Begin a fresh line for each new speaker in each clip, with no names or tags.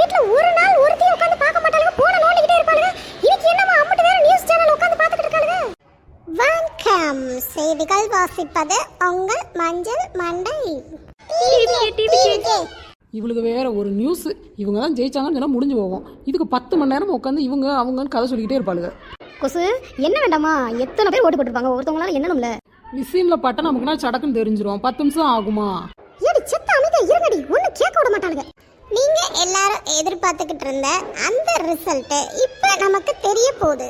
வீட்ல ஒரு நாள் ஒருத்தையும் உட்கார்ந்து பார்க்க மாட்டாங்க, போன நோண்டிக்கிட்டே இருப்பாங்க. இன்னைக்கு என்னமா அம்மட்டு வேற நியூஸ் சேனல் உட்கார்ந்து பார்த்துக்கிட்டு இருக்காங்க. வணக்கம், செய்திகள் வாசிப்பது உங்கள் மஞ்சள் மண்டை.
இவளுக்கு வேற ஒரு நியூஸ், இவங்க தான் ஜெயிச்சாங்கன்னு சொன்னா முடிஞ்சு போவோம். இதுக்கு 10 மணி நேரம் உட்காந்து இவங்க அவங்கன்னு கதை சொல்லிக்கிட்டே இருப்பாளுங்க.
கொசு என்ன வேண்டாமா, எத்தனை பேர் ஓட்டு போட்டுருப்பாங்க, ஒருத்தவங்களால என்னணும்ல.
மிஷின்ல பட்டா நமக்குன்னா சடக்குன்னு தெரிஞ்சிரும். 10 நிமிஷம் ஆகுமா?
ஏடி செத்த அமைதியா இருங்கடி, ஒண்ணு கேட்க விட மாட்டாளுங்க. நீங்க எல்லாரும் எதிர்பார்த்துக்கிட்டு இருந்த அந்த ரிசல்ட் இப்ப நமக்கு தெரிய போகுது.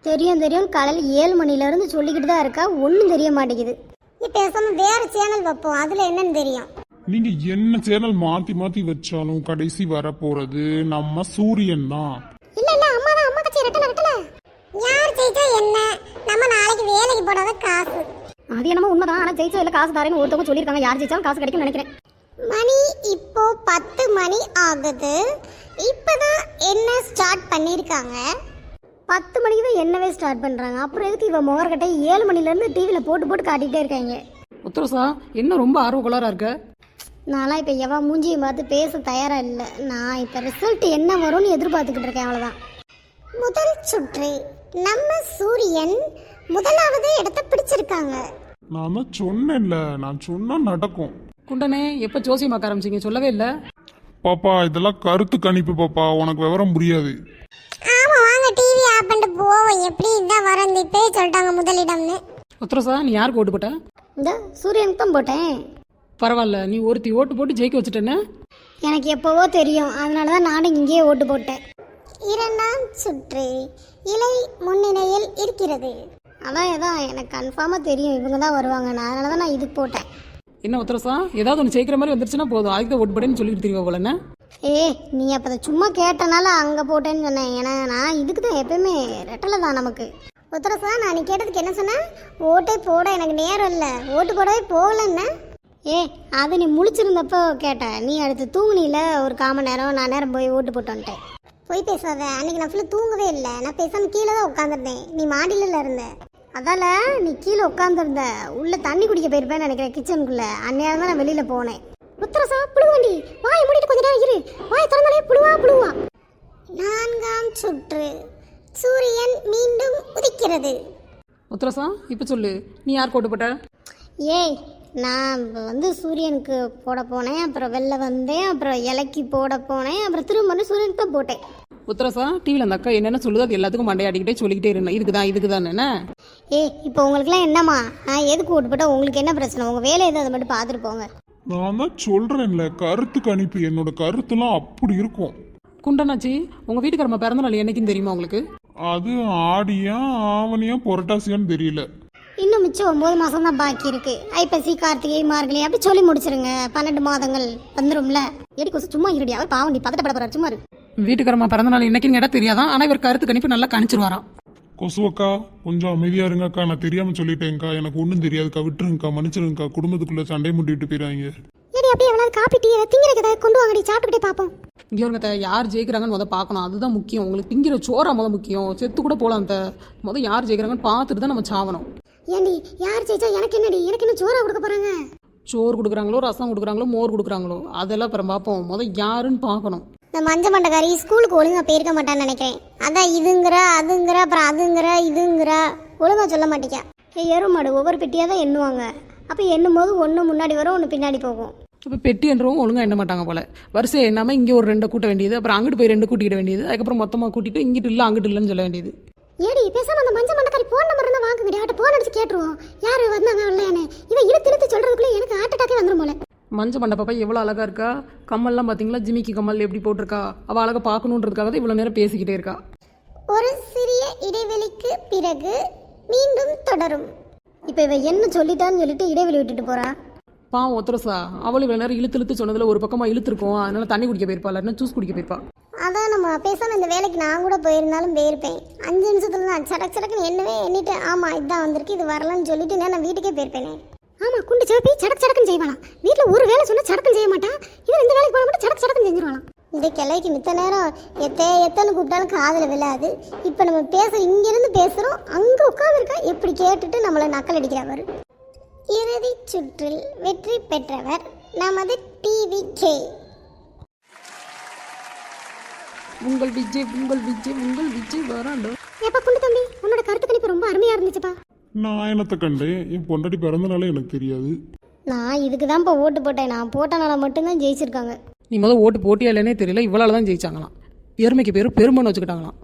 தெரியும் காலையில் 7 மணில இருந்து சொல்லிக்கிட்டு தான் இருக்கா, ஒன்றும் தெரிய மாட்டேங்குது. நீ பேசாம வேற சேனல் வைப்போம், அதுல என்னன்னு தெரியும்.
நீங்க என்ன சேனல் மாத்தி மாத்தி வச்சாலும் கடைசி வர போறது நம்ம சூரியன் தான்.
இல்ல அம்மா தான், அம்மா கட்சி ரெட்டல. யார் ஜெயிச்சா என்ன, நம்ம நாளைக்கு வேலைக்கு போடாத காசு. அது என்னமோ உண்மைதான், ஆனா ஜெயிச்சா இல்ல காசு தாரேன்னு ஒருத்தவங்க சொல்லியிருக்காங்க. யார் ஜெயிச்சாலும் காசு கிடைக்கும்னு நினைக்கிறேன். மணி இப்போ 10 மணி ஆகுது. இப்பதான் என்ன ஸ்டார்ட் பண்ணிருக்காங்க. 10 மணிக்கு தான் என்னவே ஸ்டார்ட் பண்றாங்க. அப்புறம் எதுக்கு இவ மோகர்கட்டை 7 மணில இருந்து டிவில போட்டு காட்டிட்டே இருக்காங்க.
உத்தரசா என்ன ரொம்ப ஆர்வக்குள்ளாரா இருக்க?
நான்லாம் இப்போ எவா மூஞ்சியை பார்த்து பேச தயாரா இல்லை. நான் இப்போ ரிசல்ட் என்ன வரும்னு எதிர்பார்த்துக்கிட்டு இருக்கேன், அவ்வளோதான். முதல் சுற்று நம்ம சூரியன் முதலாவது இடத்தை பிடிச்சிருக்காங்க.
நான் தான் சொன்னேன்ல, நான் சொன்னா நடக்கும்.
குண்டனே எப்ப ஜோசியம் பார்க்க ஆரம்பிச்சிங்க? சொல்லவே இல்லை.
பாப்பா இதெல்லாம் கருத்து கணிப்பு பாப்பா, உனக்கு விவரம் புரியாது.
ஆமா வாங்க டிவி ஆஃப் பண்ணிட்டு போவோம். எப்படி இதான் வரந்து இப்போ சொல்லிட்டாங்க முதலிடம்னு.
உத்தரசா நீ யாருக்கு ஓட்டு போட்ட?
இந்த சூரியனுக்கு தான் போட்டேன்.
பரவாயில்ல, நீ ஒருத்தி ஓட்டு போட்டு ஜெயிக்க வச்சுட்டேன்னு
எனக்கு எப்போவோ தெரியும், அதனால தான் நானும் இங்கேயே ஓட்டு போட்டேன். இரண்டாம் சுற்று இலை முன்னிலையில் இருக்கிறது. அதான் எனக்கு கன்ஃபார்மாக தெரியும் இவங்க தான் வருவாங்க, அதனால தான் நான் இதுக்கு போட்டேன்.
என்ன உத்தரசா, ஏதாவது ஒன்று ஜெயிக்கிற மாதிரி வந்துருச்சுன்னா போதும், அதுக்கு தான் ஓட்டு போட்டேன்னு சொல்லிட்டு தெரியும் போலன்னு.
நீ அப்போ சும்மா கேட்டனால அங்கே போட்டேன்னு சொன்னேன். ஏன்னா நான் இதுக்கு தான் எப்பயுமே ரெட்டலை தான் நமக்கு. உத்தரசா நான் நீ கேட்டதுக்கு என்ன சொன்னேன்? ஓட்டே போட எனக்கு நேரம் இல்லை, ஓட்டு போடவே போகலன்னு. அது நீ முழிச்சிருந்தப்போ கேட்டேன். நீ அடுத்து தூங்குனில ஒரு 1/4 மணி நேரம், நான் நேரம் போய் ஓட்டு போட்டு வந்துட்டேன். போய் பேசாத, அன்னைக்கு நான் ஃபுல்லாக தூங்கவே இல்லை. நான் பேசாமல் கீழே தான் உட்காந்துருந்தேன், நீ மாடியில் இருந்த. அதால நீ கீழே உட்காந்துருந்த, உள்ள தண்ணி குடிக்க போயிருப்பேன்னு நினைக்கிறேன் கிச்சனுக்குள்ள. அந்நேரம் தான் நான் வெளியில் போனேன். உத்தரசா புழுவண்டி, வாயை மூடிட்டு கொஞ்ச நேரம் இரு, வாயை திறந்தாலே புழுவா. நான்காம் சுற்று சூரியன் மீண்டும் உதிக்கிறது.
உத்தரசா இப்போ சொல்லு, நீ யாருக்கு ஓட்டு போட்ட?
நான் சூரியனுக்கு போட போனேன், அப்புறம் வெளில வந்தேன், அப்புறம் இலைக்கு போட போனேன், அப்புறம் திரும்ப சூரியனுக்கு தான் போட்டேன்.
உத்தரசா டிவியில் அந்த அக்கா என்னென்ன சொல்லுது அது எல்லாத்துக்கும் மண்டையாடிக்கிட்டே சொல்லிக்கிட்டே இருந்தேன். இதுக்குதான் என்ன.
இப்போ உங்களுக்குலாம் என்னம்மா, நான் எதுக்கு ஓட்டு போட்டால் உங்களுக்கு என்ன பிரச்சனை? உங்கள் வேலை எதுவும் அதை மட்டும் பார்த்துட்டு போங்க.
நான் தான் சொல்றேன்ல, கருத்து கணிப்பு என்னோட கருத்துலாம் அப்படி இருக்கும்.
குண்டனாச்சி, உங்க வீட்டுக்காரம்மா பிறந்த நாள் என்னைக்குன்னு தெரியுமா உங்களுக்கு?
அது ஆடியா ஆவணியா புரட்டாசியான்னு தெரியல.
இன்னும் மிச்சம் 9 மாதம் தான் பாக்கி இருக்கு. ஐப்பசி கார்த்திகை மார்கழி அப்படி சொல்லி முடிச்சிருங்க. 12 மாதங்கள் வந்துரும்ல. எடி கொசு சும்மா இருடி, அவர் பாவண்டி பதட்டப்பட போறாரு, சும்மா இரு.
வீட்டுக்காரம்மா பிறந்த நாள் என்னைக்குன்னு கேட்டா தெரியாதான், ஆனா இவர் கருத்து கணிப்பு நல்லா கணிச்சிருவாராம்.
கொசுவக்கா கொஞ்சம் அமைதியா இருங்கக்கா, நான் தெரியாம சொல்லிட்டேன்க்கா, எனக்கு ஒன்றும் தெரியாதுக்கா, விட்டுருங்கக்கா, மன்னிச்சிருங்கக்கா, குடும்பத்துக்குள்ள சண்டை முட்டிட்டு போயிடாங்க.
ஏடி அப்படியே எவ்வளவு காப்பி டீ திங்கிறக்கு ஏதாவது கொண்டு வாங்கடி, சாப்பிட்டுக்கிட்டே பார்ப்போம்.
இங்கே யார் ஜெயிக்கிறாங்கன்னு முதல் பார்க்கணும், அதுதான் முக்கியம். உங்களுக்கு திங்கிற சோறா முதல் முக்கியம். செத்து கூட போகலாம், முதல் யார் ஜெயிக்கிறாங்கன்னு பார்த்துட்டு தான் நம்ம சாவணும்.
ஏண்டி யார் ஜெயிச்சா எனக்கு என்னடி, எனக்கு என்ன சோறா கொடுக்க போறாங்க?
சோறு கொடுக்குறாங்களோ, ரசம் கொடுக்குறாங்களோ, மோர் கொடுக்குறாங்களோ, அதெல்லாம் அப்புறம் பார்ப்போம். முதல் யாருன்னு பார்க்கணும்.
இந்த மஞ்ச மண்டக்காரி ஸ்கூலுக்கு ஒழுங்கா போயிருக்க மாட்டான்னு நினைக்கிறேன். அதான் இதுங்கிற அதுங்கிற அப்புறம் அதுங்கிற இதுங்கிற ஒழுங்கா சொல்ல மாட்டேங்க. எருமாடு ஒவ்வொரு பெட்டியாக தான் எண்ணுவாங்க. அப்போ எண்ணும் போது ஒன்று முன்னாடி வரும், ஒன்று பின்னாடி போகும்.
இப்போ பெட்டி என்றவங்க ஒழுங்காக எண்ண மாட்டாங்க போல. வரிசை எண்ணாமல் இங்கே ஒரு 2 கூட்ட வேண்டியது, அப்புறம் அங்கிட்டு போய் 2 கூட்டிக்கிட வேண்டியது, அதுக்கப்புறம் மொத்தமாக கூட்டிட்டு இங்கிட்டு இல்லை அங்கிட்டு இல்லைன்னு சொல்ல வேண்டியது.
ஏடி பேசாம அந்த மஞ்ச மண்டக்காரி போன் நம்பர் இருந்தா வாங்க விட, அவட்ட போன் அடிச்சு கேட்டுருவோம் யாரு வந்தாங்க இல்லையானே. இவன் இழுத்து சொல்றதுக்குள்ள எனக்கு ஹார்ட் அட்டாக்கே வந்துரும் போல.
மஞ்ச மண்டை பாப்பா எவ்வளோ அழகா இருக்கா. கம்மல்லாம் பார்த்தீங்களா, ஜிமிக்கி கம்மல் எப்படி போட்டிருக்கா. அவள் அழகா பார்க்கணுன்றதுக்காக தான் இவ்வளோ நேரம் பேசிக்கிட்டே இருக்கா.
ஒரு சிறிய இடைவெளிக்கு பிறகு மீண்டும் தொடரும். இப்போ இவ என்ன சொல்லிட்டான்னு சொல்லிட்டு இடைவெளி விட்டுட்டு போறா.
பாவம் ஒத்தரசா, அவளும் இவ்வளோ நேரம் இழுத்து சொன்னதில் ஒரு பக்கமாக இழுத்துருக்கோம், அதனால தண்ணி குடிக்க போயிருப்பா, இல்லைன்னா ஜூஸ் குடிக்க போயிருப்பா.
அதான் நம்ம பேசாம இந்த வேலைக்கு நான் கூட போயிருந்தாலும் போயிருப்பேன். 5 நிமிஷத்துல தான் சடக்குன்னு என்னவே எண்ணிட்டு ஆமா இதுதான் வந்திருக்கு இது வரலன்னு சொல்லிட்டு நான் வீட்டுக்கே போயிருப்பேனே. ஆமா குண்டு சிவப்பி சடக்குன்னு செய்வாளாம். வீட்டில் ஒரு வேலை சொன்னா சடக்குன்னு செய்ய மாட்டான். இவன் இந்த வேலைக்கு போன மட்டும் சடக்குன்னு செஞ்சிருவாளாம். இந்த கிளைக்கு மித்த நேரம் எத்தனை கூப்பிட்டாலும் காதில் விழாது. இப்போ நம்ம இங்கிருந்து பேசுகிறோம், அங்கே உட்காந்துருக்கா எப்படி கேட்டுட்டு நம்மளை நக்கல் அடிக்கிறவர். இறுதி சுற்றில் வெற்றி பெற்றவர் நமது டிவிகே.
உங்கள் விஜய் உங்கள் விஜய் உங்கள் விஜய் வராண்டோ.
ஏப்பா குண்டு தம்பி, உன்னோட கருத்து கணிப்பு ரொம்ப அருமையா இருந்துச்சுப்பா.
நான் என்னத்தை கண்டேன்? என் பொண்டாட்டி பிறந்தனாலே எனக்கு தெரியாது.
நான் இதுக்கு தான்ப்பா ஓட்டு போட்டேன். நான் போட்டனால மட்டும்தான் ஜெயிச்சிருக்காங்க.
நீ முதல் ஓட்டு போட்டியா இல்லைன்னே தெரியல, இவ்வளோ தான் ஜெயிச்சாங்களாம். எருமைக்கு பேர் பெருமைன்னு வச்சுக்கிட்டாங்களாம்.